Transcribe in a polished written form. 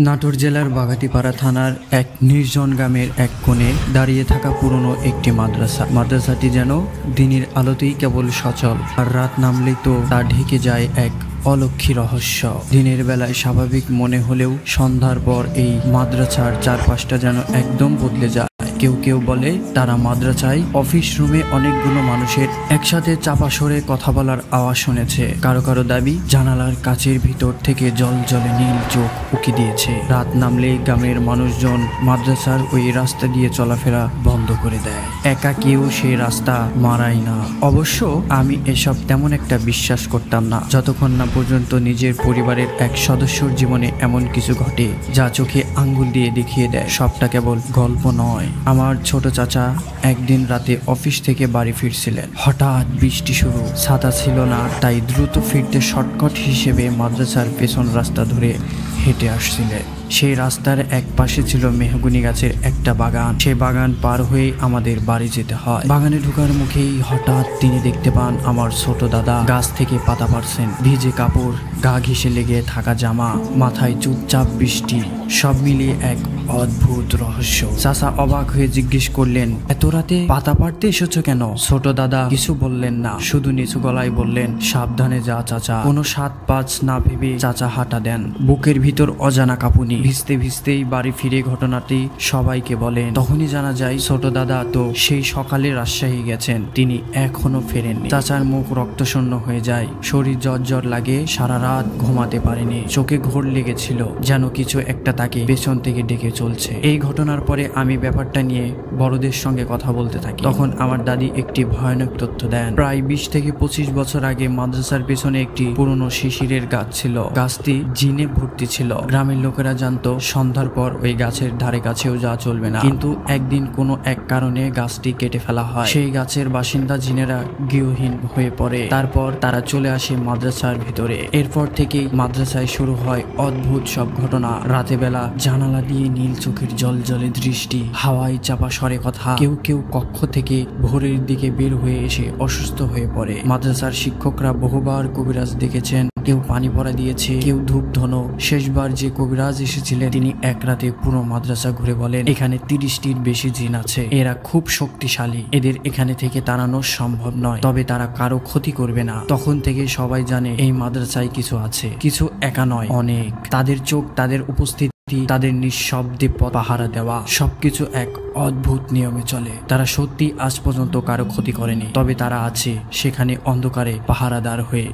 নাটোর জেলার বাগাতিপাড়া থানার এক নির্জন গ্রামের এক কোণে দাঁড়িয়ে থাকা পুরনো একটি মাদ্রাসাটি যেন দিনের আলোতেই কেবল সচল, আর রাত নামলেই তো তা ঢেকে যায় এক অলক্ষী রহস্য। দিনের বেলায় স্বাভাবিক মনে হলেও সন্ধ্যার পর এই মাদ্রাসার চারপাশটা যেন একদম বদলে যায়। কেউ কেউ বলে তারা মাদ্রাসায় অফিস রুমে অনেকগুলো মানুষের একসাথে চাপা সরে কথা বলার আওয়াজ শুনেছে। কারো কারো দাবি জানালার কাচের ভিতর থেকে জল জলে নীল চোখ উকি দিয়েছে। রাত নামলে গ্রামের মানুষজন মাদ্রাসার ওই রাস্তা দিয়ে চলাফেরা বন্ধ করে দেয়। একা কেউ সেই রাস্তা মারাই না। অবশ্য আমি এসব তেমন একটা বিশ্বাস করতাম না, যতক্ষণ না পর্যন্ত নিজের পরিবারের এক সদস্যর জীবনে এমন কিছু ঘটে যা চোখে আঙ্গুল দিয়ে দেখিয়ে দেয় সবটা কেবল গল্প নয়। আমার ছোট চাচা একদিন রাতে অফিস থেকে বাড়ি ফিরছিলেন। হঠাৎ বৃষ্টি শুরু, ছাতা ছিল না, তাই দ্রুত ফিরতে শর্টকাট হিসেবে মাদ্রাসার পেছন রাস্তা ধরে হেঁটে আসছিলেন। সেই রাস্তার এক পাশে ছিল মেহগনি গাছের একটা বাগান। সেই বাগান পার হয়ে আমাদের বাড়ি যেতে হয়। বাগানে ঢোকার মুখেই হঠাৎ তিনি দেখতে পান আমার ছোট দাদা গাছ থেকে পাতা পাড়ছেন। ভিজে কাপড়, গা ঘেঁষে লেগে থাকা জামা, মাথায় চুপচাপ বৃষ্টি, সব মিলিয়ে এক অদ্ভুত রহস্য। চাচা অবাক হয়ে জিজ্ঞেস করলেন, এত রাতে পাতা পাড়তে এসেছো কেন? ছোট দাদা কিছু বললেন না, শুধু নিচু গলায় বললেন, সাবধানে যা চাচা। কোনো 7-5 না ভেবে চাচা হাঁটা দেন। বুকের ভিতর অজানা কাঁপুনি। ভিজতে ভিজতেই বাড়ি ফিরে ঘটনাটি সবাইকে বলেন। তখনই জানা যায় ছোট দাদা তো সেই সকালে রাজশাহী গেছেন, তিনি এখনো ফেরেননি। চাচার মুখ রক্তশূন্য হয়ে যায়, শরীর জ্বর লাগে, সারা রাত ঘুমাতে পারেনি, চোখে ঘোর লেগেছিল, যেন কিছু একটা তাকে পেছন থেকে ডেকে চলছে। এই ঘটনার পরে আমি ব্যাপারটা নিয়ে বড়দের সঙ্গে কথা বলতে থাকি। তখন আমার দাদি একটি ভয়ানক তথ্য দেন। প্রায় 20 থেকে 25 বছর আগে মাদ্রাসার পেছনে একটি পুরনো শিশিরের গাছ ছিল। গাছটি জিনে ভর্তি ছিল। গ্রামের লোকেরা জানতো সন্ধ্যার পর ওই গাছের ধারে কাছেও যাওয়া চলবে না। কিন্তু একদিন কোনো এক কারণে গাছটি কেটে ফেলা হয়। সেই গাছের বাসিন্দা জিনেরা গৃহহীন হয়ে পড়ে। তারপর তারা চলে আসে মাদ্রাসার ভিতরে। এরপর থেকেই মাদ্রাসায় শুরু হয় অদ্ভুত সব ঘটনা। রাতে বেলা জানালা দিয়ে নীল চোখের জল জলে দৃষ্টি, হাওয়ায় চাপা স্বরে কথা। কেউ কেউ কক্ষ থেকে ভোরের দিকে বের হয়ে এসে অসুস্থ হয়ে পড়ে। মাদ্রাসার শিক্ষকরা বহুবার কবিরাজ দেখেছেন, কেউ পানি পড়া দিয়েছে, কেউ ধূপ ধনো। শেষবার যে কবিরাজ এসেছিলেন তিনি এক রাতে পুরো মাদ্রাসা ঘুরে বলেন, এখানে 30টির বেশি জিন আছে, এরা খুব শক্তিশালী, এদের এখানে থেকে তাড়ানো সম্ভব নয়, তবে তারা কারো ক্ষতি করবে না। তখন থেকে সবাই জানে এই মাদ্রাসায় কিছু আছে, কিছু একা নয়, অনেক। তাদের চোখ, তাদের উপস্থিতি, তাদের নিঃশব্দে পাহারা দেওয়া, সবকিছু এক অদ্ভুত নিয়মে চলে। তারা সত্যি আজ পর্যন্ত কারো ক্ষতি করেনি, তবে তারা আছে সেখানে অন্ধকারে পাহারাদার হয়ে।